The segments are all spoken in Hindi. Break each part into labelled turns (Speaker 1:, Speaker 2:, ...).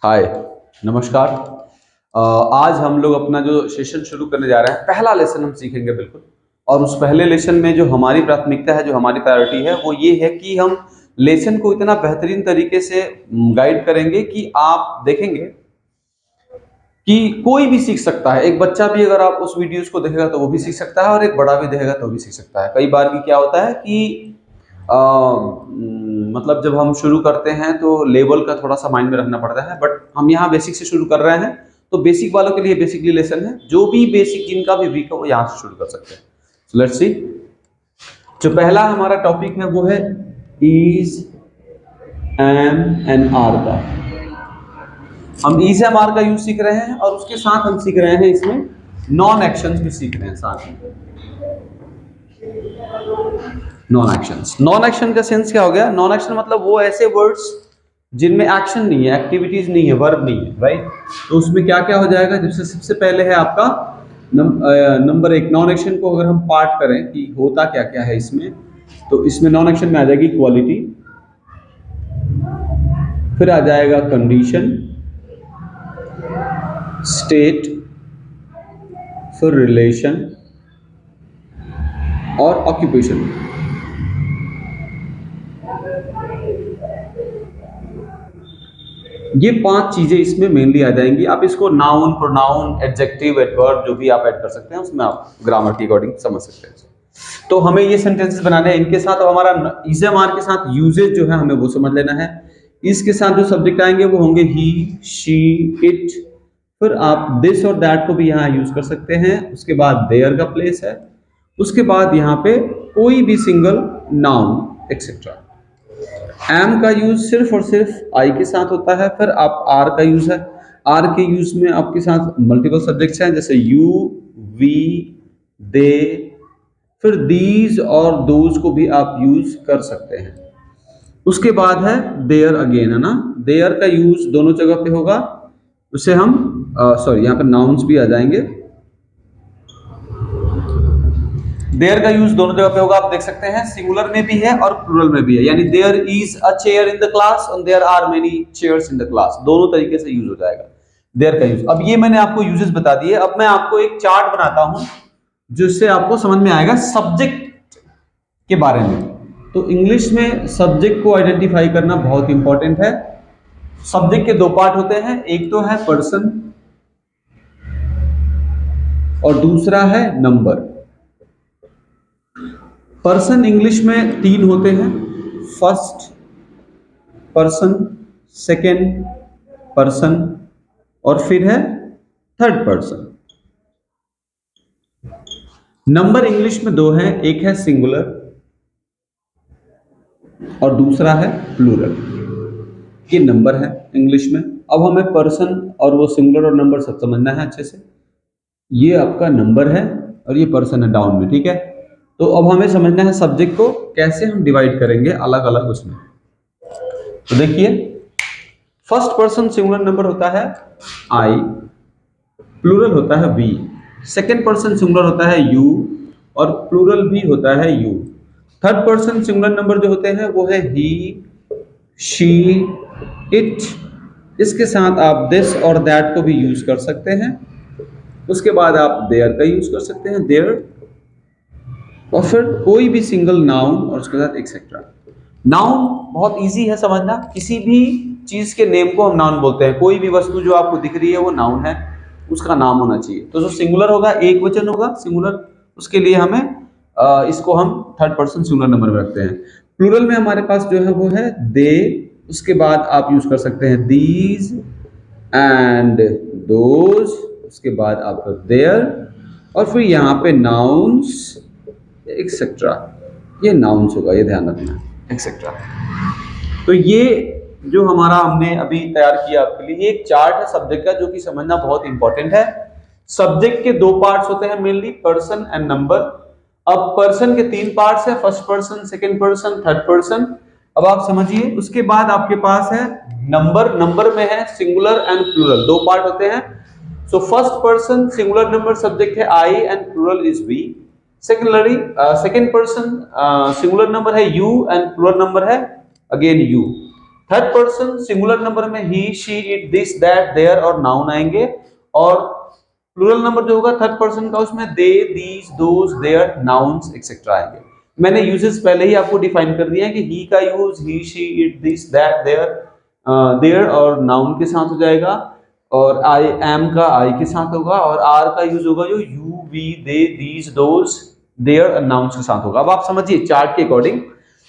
Speaker 1: हाय, नमस्कार। आज हम लोग अपना जो सेशन शुरू करने जा रहे हैं, पहला लेसन हम सीखेंगे बिल्कुल। और उस पहले लेसन में जो हमारी प्राथमिकता है, जो हमारी प्रायोरिटी है, वो ये है कि हम लेसन को इतना बेहतरीन तरीके से गाइड करेंगे कि आप देखेंगे कि कोई भी सीख सकता है। एक बच्चा भी अगर आप उस वीडियोस को देखेगा तो वो भी सीख सकता है, और एक बड़ा भी देखेगा तो भी सीख सकता है। कई बार की क्या होता है कि मतलब जब हम शुरू करते हैं तो लेवल का थोड़ा सा माइंड में रखना पड़ता है, बट हम यहाँ बेसिक से शुरू कर रहे हैं, तो बेसिक वालों के लिए बेसिकली लेसन है। जो भी बेसिक जिनका भी वीक है वो यहाँ से शुरू कर सकते हैं। So let's see. जो पहला हमारा टॉपिक है वो है इज, एम एंड आर का। हम इज एम आर का यूज सीख रहे हैं, और उसके साथ हम सीख रहे हैं इसमें नॉन एक्शंस भी सीख रहे हैं साथ में। नॉन एक्शंस, नॉन एक्शन का सेंस क्या हो गया? नॉन एक्शन मतलब वो ऐसे वर्ड्स जिनमें एक्शन नहीं है, एक्टिविटीज नहीं है, वर्ब नहीं है, राइट। तो उसमें क्या क्या हो जाएगा? जैसे सबसे पहले है आपका नंबर एक। नॉन एक्शन को अगर हम पार्ट करें कि होता क्या क्या है इसमें, तो इसमें नॉन एक्शन में आ जाएगी क्वालिटी, फिर आ जाएगा कंडीशन, स्टेट, फिर रिलेशन और ऑक्यूपेशन। ये पांच चीजें इसमें मेनली आ जाएंगी। आप इसको नाउन, प्रोनाउन, एडजेक्टिव, एडवर्ब जो भी आप ऐड कर सकते हैं, उसमें आप ग्रामर के अकॉर्डिंग समझ सकते हैं। तो हमें ये सेंटेंसेस बनाने हैं इनके साथ। अब हमारा इज एम आर के साथ यूजेज जो है हमें वो समझ लेना है। इसके साथ जो सब्जेक्ट आएंगे वो होंगे ही, शी, इट। फिर आप दिस और दैट को भी यहाँ यूज कर सकते हैं। उसके बाद देयर का प्लेस है। उसके बाद यहाँ पे कोई भी सिंगल नाउन एक्सेट्रा। एम का यूज सिर्फ और सिर्फ आई के साथ होता है। फिर आप आर का यूज है। आर के यूज में आपके साथ मल्टीपल सब्जेक्ट्स हैं, जैसे यू, वी, दे, फिर दीज और दोज को भी आप यूज कर सकते हैं। उसके बाद है देयर अगेन, है ना। देयर का यूज दोनों जगह पे होगा। उसे हम यहाँ पे नाउन्स भी आ जाएंगे। देयर का यूज दोनों जगह पे होगा, आप देख सकते हैं, सिंगुलर में भी है और प्लूरल में भी है। यानी there is a chair in the class और there are many chairs in the class, दोनों तरीके से यूज हो जाएगा देयर का यूज। अब ये मैंने आपको यूजेस बता दिए। अब मैं आपको एक चार्ट बनाता हूं जिससे आपको समझ में आएगा सब्जेक्ट के बारे में। तो इंग्लिश में सब्जेक्ट को आइडेंटिफाई करना बहुत इंपॉर्टेंट है। सब्जेक्ट के दो पार्ट होते हैं, एक तो है पर्सन और दूसरा है नंबर। पर्सन इंग्लिश में तीन होते हैं, फर्स्ट पर्सन, सेकेंड पर्सन और फिर है थर्ड पर्सन। नंबर इंग्लिश में दो हैं, एक है सिंगुलर और दूसरा है प्लूरल। ये नंबर है इंग्लिश में। अब हमें पर्सन और वो सिंगुलर और नंबर सब समझना है अच्छे से। ये आपका नंबर है और ये पर्सन है डाउन में, ठीक है। तो अब हमें समझना है सब्जेक्ट को कैसे हम डिवाइड करेंगे अलग अलग उसमें। तो देखिए, फर्स्ट पर्सन सिंगुलर नंबर होता है आई, प्लूरल होता है वी। सेकेंड पर्सन सिंगुलर होता है यू और प्लूरल भी होता है you. Third person singular number जो होते हैं वो है ही, शी, इट। इसके साथ आप दिस और दैट को भी यूज कर सकते हैं। उसके बाद आप देयर का यूज कर सकते हैं, देयर। और फिर कोई भी सिंगल नाउन और उसके साथ एक्सेट्रा। नाउन बहुत इजी है समझना। किसी भी चीज के नेम को हम नाउन बोलते हैं। कोई भी वस्तु जो आपको दिख रही है वो नाउन है, उसका नाम होना चाहिए। तो जो सिंगुलर होगा, एक वचन होगा सिंगुलर, उसके लिए हमें इसको हम थर्ड पर्सन सिंगुलर नंबर में रखते हैं। प्लूरल में हमारे पास जो है वो है दे। उसके बाद आप यूज कर सकते हैं दीज एंड दोज। उसके बाद आपका देयर और फिर यहाँ पे नाउन्स एक्सेट्रा। ये नाउन्स होगा, ये ध्यान रखना, एक्सेट्रा। तो ये जो हमारा हमने अभी तैयार किया आपके लिए, ये एक चार्ट है सब्जेक्ट का जो कि समझना बहुत इंपॉर्टेंट है। सब्जेक्ट के दो पार्ट्स होते हैं मेनली, पर्सन एंड नंबर। अब पर्सन के तीन पार्ट्स है, first person, second person, third person. अब आप समझिए, उसके बाद आपके पास है नंबर। नंबर में है सिंगुलर एंड प्लूरल, दो पार्ट होते हैं। So first person singular number subject है I and plural is we. Second person singular number है यू एंड प्लूरल नंबर है again you. Third person singular number में he, she, it, this, that, there और नाउन आएंगे, और प्लूरल नंबर जो होगा थर्ड पर्सन का उसमें they, these, those, there, nouns etcetera आएंगे। मैंने यूजेस पहले ही आपको डिफाइन कर दिया है कि ही का use he, she, it, this, that, there, there और नाउन के साथ हो जाएगा, और आई एम का आई के साथ होगा, और आर का यूज होगा जो you, we, they, these, those, there nouns के साथ होगा। अब आप समझिए चार्ट के अकॉर्डिंग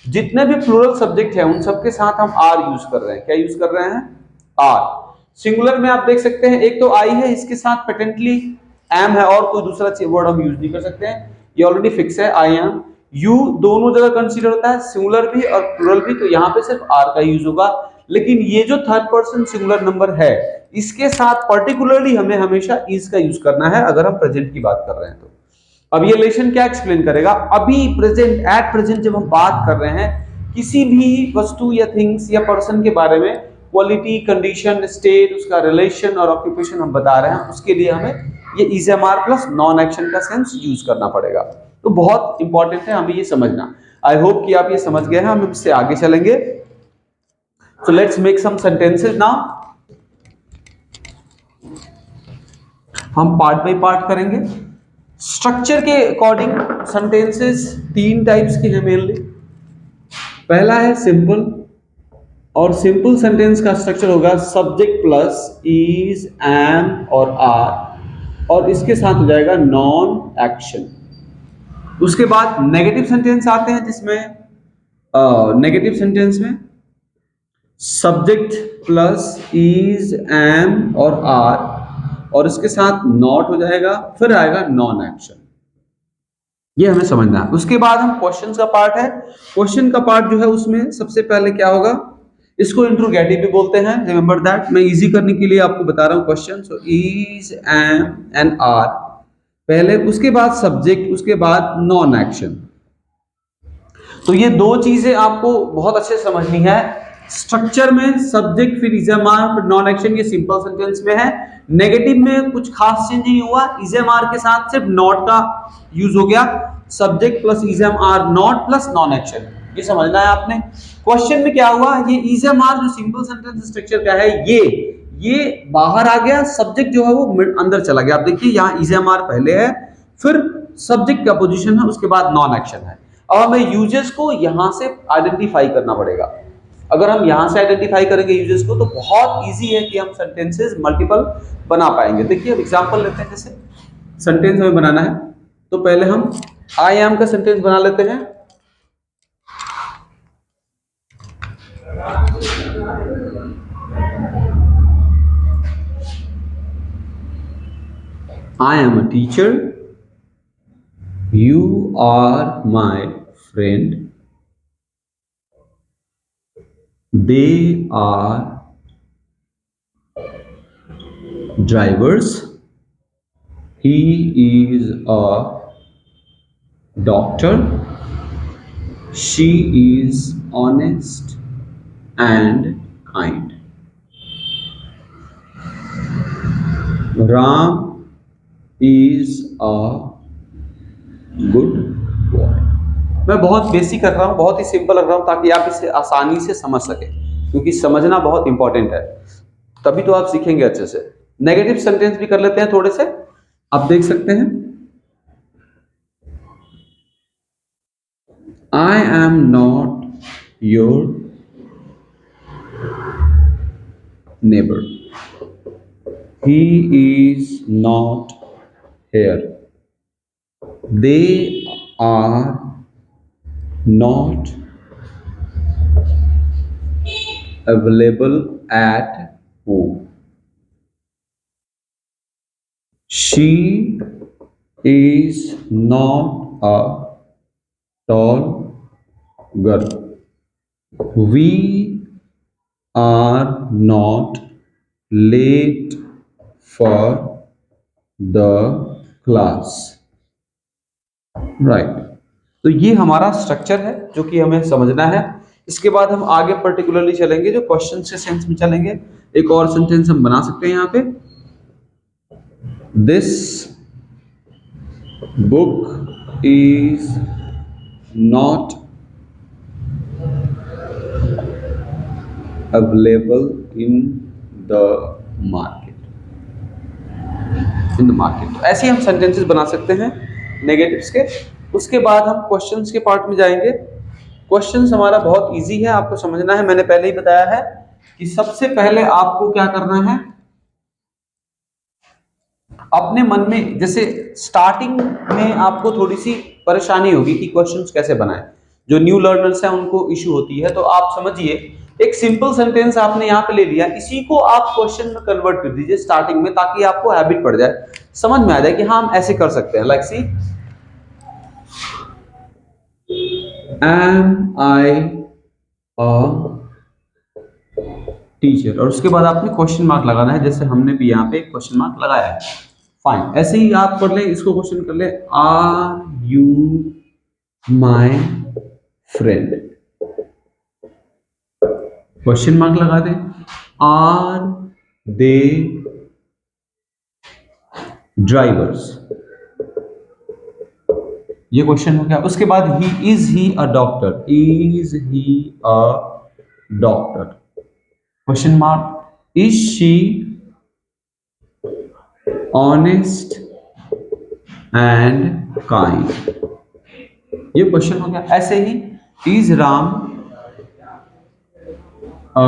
Speaker 1: जितने भी प्लूरल सब्जेक्ट हैं उन सबके साथ हम आर यूज कर रहे हैं। क्या यूज कर रहे हैं? आर। सिंगुलर में आप देख सकते हैं एक तो आई है, इसके साथ पेटेंटली एम है, और कोई दूसरा वर्ड हम यूज नहीं कर सकते हैं, ये ऑलरेडी फिक्स है, आई एम। यू दोनों जगह कंसीडर होता है, सिंगुलर भी और प्लूरल भी, तो यहाँ पे सिर्फ आर का यूज होगा। लेकिन ये जो थर्ड पर्सन सिंगुलर नंबर है इसके साथ पर्टिकुलरली हमें हमेशा इज का यूज करना है अगर हम प्रेजेंट की बात कर रहे हैं तो। अब ये रिलेशन क्या एक्सप्लेन करेगा? अभी प्रेजेंट, एट प्रेजेंट जब हम बात कर रहे हैं किसी भी वस्तु या थिंग्स या पर्सन के बारे में, क्वालिटी, कंडीशन, स्टेट, उसका रिलेशन और ऑक्यूपेशन हम बता रहे हैं, उसके लिए हमें ये is am are plus non action का सेंस यूज करना पड़ेगा। तो बहुत इंपॉर्टेंट है हमें ये समझना। आई होप कि आप ये समझ गए हैं। हम इससे आगे चलेंगे। So let's make some sentences now. हम पार्ट बाय पार्ट करेंगे। स्ट्रक्चर के अकॉर्डिंग सेंटेंसेस तीन टाइप्स के हैं मेनली। पहला है सिंपल, और सिंपल सेंटेंस का स्ट्रक्चर होगा सब्जेक्ट प्लस इज, एम और आर, और इसके साथ हो जाएगा नॉन एक्शन। उसके बाद नेगेटिव सेंटेंस आते हैं जिसमें नेगेटिव सेंटेंस में सब्जेक्ट प्लस इज, एम और आर, और इसके साथ नॉट हो जाएगा, फिर आएगा नॉन एक्शन। ये हमें समझना है। उसके बाद हम क्वेश्चन का पार्ट है। क्वेश्चन का पार्ट जो है उसमें सबसे पहले क्या होगा, इसको इंट्रोगेटिव भी बोलते हैं, रिमेंबर दैट। मैं इजी करने के लिए आपको बता रहा हूं question. So is, am and are पहले, उसके बाद सब्जेक्ट, उसके बाद नॉन एक्शन। तो ये दो चीजें आपको बहुत अच्छे से समझनी है। स्ट्रक्चर में सब्जेक्ट फिर इज एम आर फिर नॉन एक्शन, ये सिंपल सेंटेंस में है। नेगेटिव में कुछ खास चेंज नहीं हुआ, इज एम आर के साथ सिर्फ नॉट का यूज हो गया, subject plus is am are not plus non action, ये समझना है आपने। क्वेश्चन में क्या हुआ, ये इज एम आर जो सिंपल सेंटेंस स्ट्रक्चर का है ये बाहर आ गया, सब्जेक्ट जो है वो अंदर चला गया। आप देखिए यहाँ इज एम आर पहले है, फिर सब्जेक्ट का पोजीशन है, उसके बाद नॉन एक्शन है। अब हमें यूजेस को यहां से आइडेंटिफाई करना पड़ेगा। अगर हम यहां से आइडेंटिफाई करेंगे यूजेस को तो बहुत इजी है कि हम सेंटेंसेस मल्टीपल बना पाएंगे। देखिए अब एग्जांपल लेते हैं, जैसे सेंटेंस हमें बनाना है तो पहले हम आई एम का सेंटेंस बना लेते हैं। I am a teacher. You are my friend. They are drivers. He is a doctor. She is honest and kind. Ram is a good boy. मैं बहुत बेसिक कर रहा हूँ, बहुत ही सिंपल रख रहा हूँ ताकि आप इसे आसानी से समझ सकें, क्योंकि समझना बहुत इंपॉर्टेंट है, तभी तो आप सीखेंगे अच्छे से। नेगेटिव सेंटेंस भी कर लेते हैं थोड़े से, आप देख सकते हैं। I am not your neighbor. He is not here. They are not available at home. She is not a tall girl. We are not late for the class. Right. तो ये हमारा स्ट्रक्चर है जो कि हमें समझना है। इसके बाद हम आगे पर्टिकुलरली चलेंगे, जो क्वेश्चन के सेंस में चलेंगे। एक और सेंटेंस हम बना सकते हैं यहाँ पे, this book is not available in the market, in the market. तो ऐसे ही हम सेंटेंसेस बना सकते हैं नेगेटिव्स के। उसके बाद हम क्वेश्चंस के पार्ट में जाएंगे। क्वेश्चंस हमारा बहुत इजी है, आपको समझना है। मैंने पहले ही बताया है कि सबसे पहले आपको क्या करना है, अपने मन में, जैसे स्टार्टिंग में आपको थोड़ी सी परेशानी होगी कि क्वेश्चंस कैसे बनाएं, जो न्यू लर्नर्स हैं उनको इश्यू होती है। तो आप समझिए, एक सिंपल सेंटेंस आपने यहाँ पे ले लिया, इसी को आप क्वेश्चन में कन्वर्ट कर दीजिए स्टार्टिंग में, ताकि आपको हैबिट पड़ जाए, समझ में आ जाए कि हाँ हम ऐसे कर सकते हैं। Like see, am I a teacher, और उसके बाद आपने क्वेश्चन मार्क लगाना है, जैसे हमने भी यहाँ पे क्वेश्चन मार्क लगाया है। फाइन, ऐसे ही आप कर ले, इसको क्वेश्चन कर ले, are you my friend, question mark लगा दें। आर दे ड्राइवर्स, ये क्वेश्चन हो गया। उसके बाद is he a doctor, is he a doctor, question mark. Is she honest and kind, ये क्वेश्चन हो गया। ऐसे ही is Ram a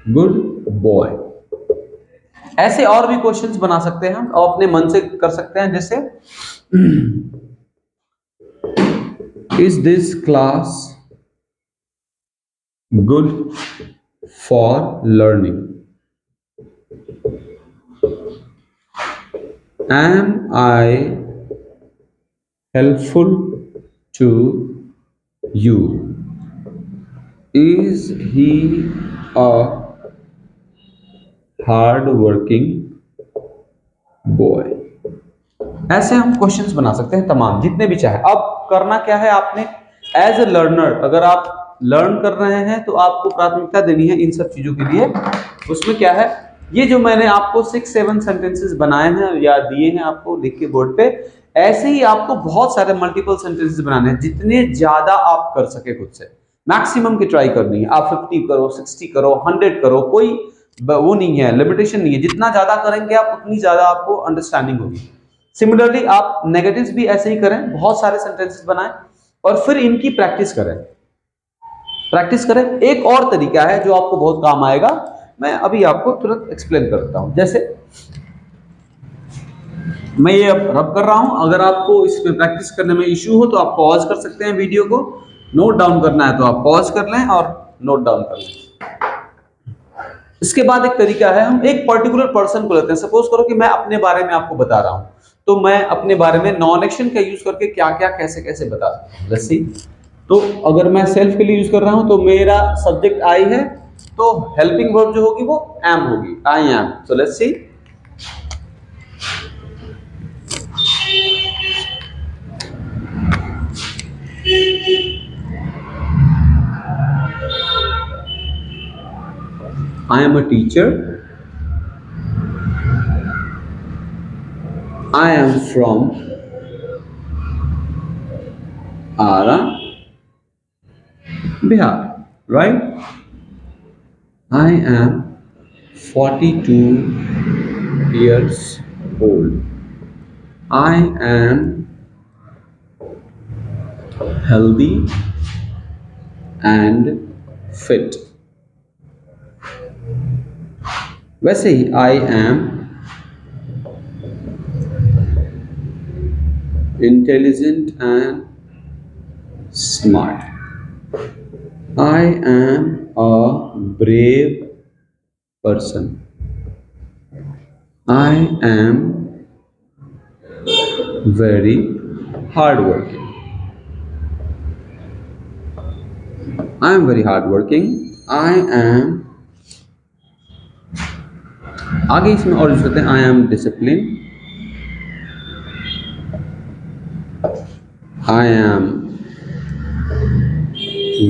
Speaker 1: good boy, ऐसे और भी क्वेश्चंस बना सकते हैं हम, और अपने मन से कर सकते हैं। जैसे is this class good for learning, am I helpful to you, is he a hard working boy. ऐसे हम क्वेश्चंस बना सकते हैं तमाम, जितने भी चाहे। अब करना क्या है आपने, एज ए लर्नर, अगर आप लर्न कर रहे हैं तो आपको प्राथमिकता देनी है इन सब चीजों के लिए। उसमें क्या है, ये जो मैंने आपको 6-7 सेंटेंसेस बनाए हैं या दिए हैं आपको लिख के बोर्ड पे, ऐसे ही आपको बहुत सारे मल्टीपल सेंटेंसेस बनाने हैं, जितने ज्यादा आप कर सके खुद से। मैक्सिमम की ट्राई करनी है, आप 50 करो, 60 करो, 100 करो, कोई वो नहीं है, लिमिटेशन नहीं है। जितना ज्यादा करेंगे आप, उतनी ज्यादा आपको अंडरस्टैंडिंग होगी। सिमिलरली आप नेगेटिव्स भी ऐसे ही करें, बहुत सारे सेंटेंसेस बनाएं और फिर इनकी प्रैक्टिस करें, प्रैक्टिस करें। एक और तरीका है जो आपको बहुत काम आएगा, मैं अभी आपको तुरंत एक्सप्लेन करता हूं। जैसे मैं ये अब रब कर रहा हूं, अगर आपको इसमें प्रैक्टिस करने में इश्यू हो तो आप पॉज कर सकते हैं वीडियो को, नोट डाउन करना है तो आप पॉज कर लें और नोट डाउन कर लें। इसके बाद एक तरीका है, हम एक पर्टिकुलर पर्सन को लेते हैं। सपोज करो कि मैं अपने बारे में आपको बता रहा हूं, तो मैं अपने बारे में नॉन एक्शन का यूज करके क्या क्या कैसे कैसे बता सकता हूं। लेट्स सी, तो अगर मैं सेल्फ के लिए यूज कर रहा हूं तो मेरा सब्जेक्ट आई है, तो हेल्पिंग वर्ब जो होगी वो एम होगी, I am. So let's see, I am a teacher. I am from Ara, Bihar, right? I am 42 years old. I am healthy and fit. वैसे ही I am intelligent and smart. I am a brave person. I am very hardworking. I am very hardworking. I am, आगे इसमें और यूज करते हैं, I am discipline, I am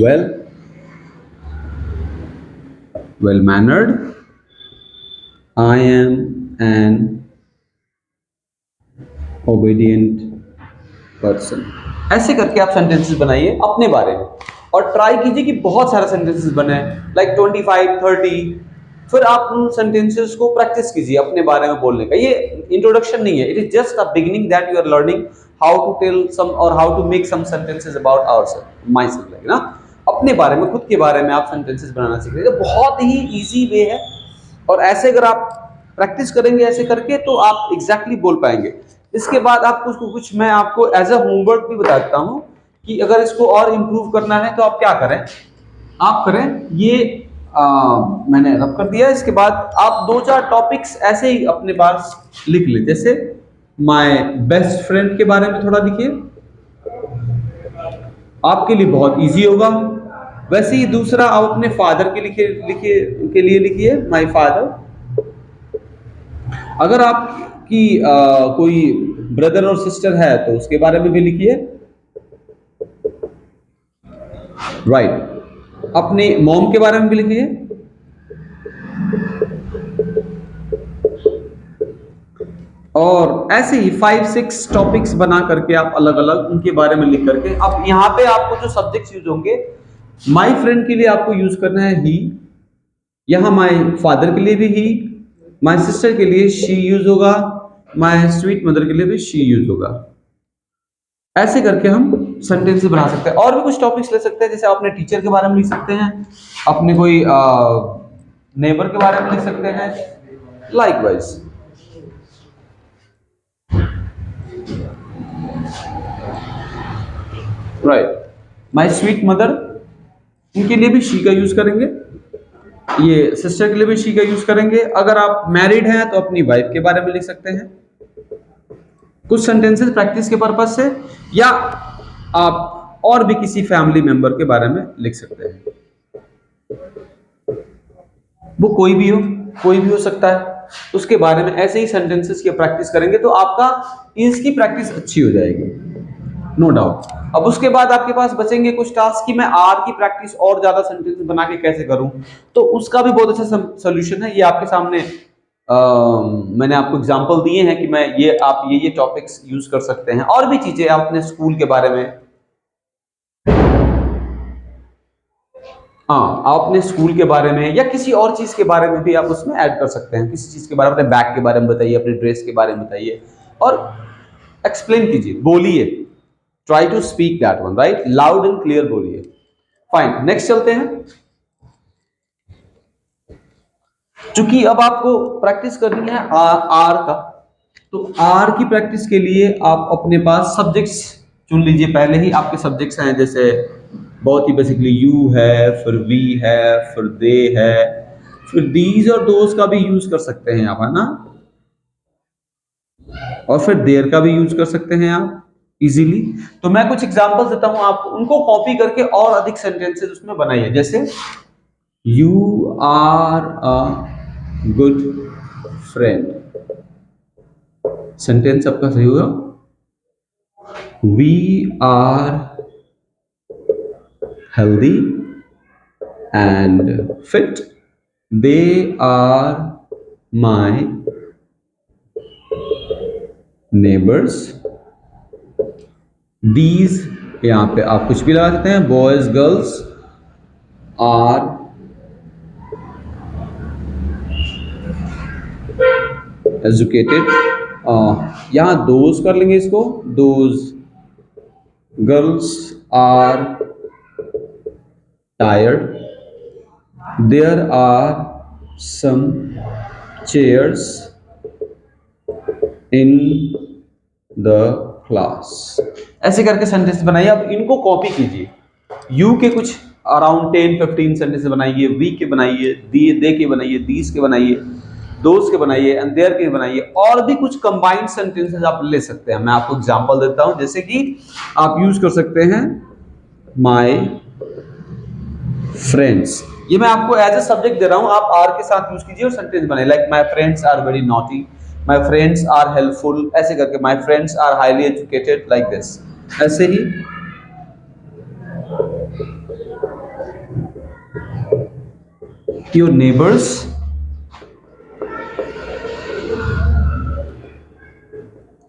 Speaker 1: well well mannered, I am N obedient person. ऐसे करके आप सेंटेंसेस बनाइए अपने बारे में। और ट्राई कीजिए कि बहुत सारे सेंटेंसेस बने, लाइक 25 30। फिर आप उन सेंटेंसेस को प्रैक्टिस कीजिए अपने बारे में बोलने का। ये इंट्रोडक्शन नहीं है, it is just a beginning that you are learning how to tell some और how to make some sentences about ourselves, myself, ना, अपने बारे में, खुद के बारे में आप सेंटेंसेस बनाना सीख रहे हैं। तो बहुत ही इजी वे है, और ऐसे अगर आप प्रैक्टिस करेंगे ऐसे करके तो आप एग्जैक्टली बोल पाएंगे। इसके बाद आपको कुछ मैं आपको एज अ होमवर्क भी बताता हूँ कि अगर इसको और इम्प्रूव करना है तो आप क्या करें। आप करें ये, मैंने रब कर दिया। इसके बाद आप 2-4 टॉपिक्स ऐसे ही अपने पास लिख ले, जैसे माय बेस्ट फ्रेंड के बारे में थोड़ा लिखिए, आपके लिए बहुत इजी होगा। वैसे ही दूसरा आप अपने फादर के लिए लिखिए माय फादर। अगर आपकी कोई ब्रदर और सिस्टर है तो उसके बारे में भी लिखिए, राइट। अपने मॉम के बारे में भी लिखिए, और ऐसे ही 5-6 टॉपिक्स बना करके आप अलग अलग उनके बारे में लिख करके, अब यहाँ पे आपको जो सब्जेक्ट्स यूज होंगे, माय फ्रेंड के लिए आपको यूज करना है ही, यहाँ माय फादर के लिए भी ही, माय सिस्टर के लिए शी यूज होगा, माय स्वीट मदर के लिए भी शी यूज होगा। ऐसे करके हम सेंटेंस बना सकते हैं। और भी कुछ टॉपिक्स ले सकते हैं, जैसे अपने टीचर के बारे में लिख सकते हैं, अपने कोई नेबर के बारे में लिख सकते हैं, likewise. Right, my sweet mother, इनके लिए भी शी का यूज करेंगे, ये सिस्टर के लिए भी शी का यूज करेंगे। अगर आप मैरिड हैं तो अपनी वाइफ के बारे में लिख सकते हैं कुछ सेंटेंसेस प्रैक्टिस के पर्पज से, या आप और भी किसी फैमिली मेंबर के बारे में लिख सकते हैं, वो कोई भी हो सकता है, उसके बारे में ऐसे ही सेंटेंसेस की प्रैक्टिस करेंगे तो आपका इसकी प्रैक्टिस अच्छी हो जाएगी, नो डाउट। अब उसके बाद आपके पास बचेंगे कुछ टास्क कि मैं आर की प्रैक्टिस और ज्यादा सेंटेंस बना के कैसे करूं, तो उसका भी बहुत अच्छा सोल्यूशन है, ये आपके सामने मैंने आपको एग्जांपल दिए हैं कि मैं ये आप ये टॉपिक्स यूज कर सकते हैं। और भी चीजें आप अपने स्कूल के बारे में, हाँ, आप अपने स्कूल के बारे में या किसी और चीज के बारे में भी आप उसमें ऐड कर सकते हैं। किसी चीज के बारे में, अपने बैग के बारे में बताइए, अपने ड्रेस के बारे में बताइए, और एक्सप्लेन कीजिए, बोलिए। Try to speak that one, right, loud and clear बोलिए। फाइन, नेक्स्ट चलते हैं। चूंकि अब आपको प्रैक्टिस करनी है आर का, तो आर की प्रैक्टिस के लिए आप अपने पास सब्जेक्ट्स चुन लीजिए। पहले ही आपके सब्जेक्ट्स हैं, जैसे बहुत ही बेसिकली यू है, फिर वी है, फिर दे है, फिर दीज और दोज का भी यूज कर सकते हैं आप, है ना, और फिर देयर का भी यूज कर सकते हैं आप इजीली। तो मैं कुछ एग्जांपल्स देता हूं आपको, उनको कॉपी करके और अधिक सेंटेंसेस उसमें बनाइए। जैसे you are a good friend, sentence आपका सही होगा। We are healthy and fit, they are my neighbours, these, यहां पे आप कुछ भी लगा सकते हैं, बॉयज गर्ल्स आर एजुकेटेड, यहां दोज कर लेंगे इसको, those girls are tired, there are some chairs in the class. ऐसे करके सेंटेंस बनाइए। अब इनको कॉपी कीजिए, यू के कुछ अराउंड 10-15 सेंटेंस बनाइए, वी के बनाइए, दे के बनाइए, दीज के बनाइए, दोस्त के बनाइए, एंड देयर के बनाइए, और भी कुछ कंबाइंड सेंटेंसेस आप ले सकते हैं। मैं आपको एग्जांपल देता हूं, जैसे कि आप यूज कर सकते हैं माय फ्रेंड्स, ये मैं आपको एज ए सब्जेक्ट दे रहा हूं, आप आर के साथ यूज कीजिए और सेंटेंस बनाइए, like my friends are very naughty, my friends are helpful, ऐसे करके my friends are highly educated, like this. ऐसे ही your neighbours,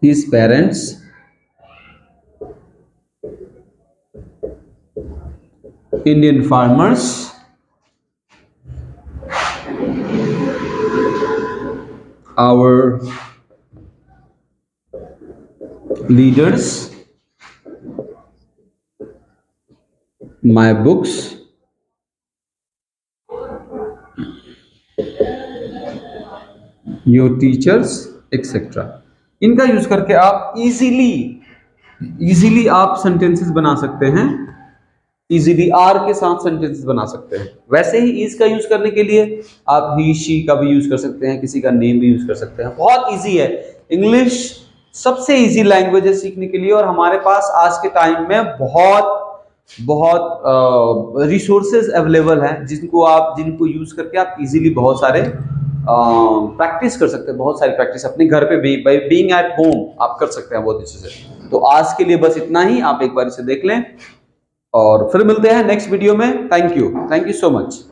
Speaker 1: his parents Indian farmers, our leaders, my books, your teachers, etc. इनका यूज करके आप इजीली आप सेंटेंसेस बना सकते हैं, इजीली आर के साथ सेंटेंसेस बना सकते हैं। वैसे ही इज का यूज करने के लिए आप ही शी का भी यूज कर सकते हैं, किसी का नेम भी यूज कर सकते हैं। बहुत इजी है, इंग्लिश सबसे इजी लैंग्वेज है सीखने के लिए, और हमारे पास आज के टाइम में बहुत रिसोर्सेज अवेलेबल हैं जिनको यूज करके आप इजीली बहुत सारे प्रैक्टिस कर सकते हैं, बहुत सारी प्रैक्टिस अपने घर पे भी बाय बीइंग एट होम आप कर सकते हैं बहुत अच्छे से। तो आज के लिए बस इतना ही, आप एक बार इसे देख लें और फिर मिलते हैं नेक्स्ट वीडियो में। Thank you so much.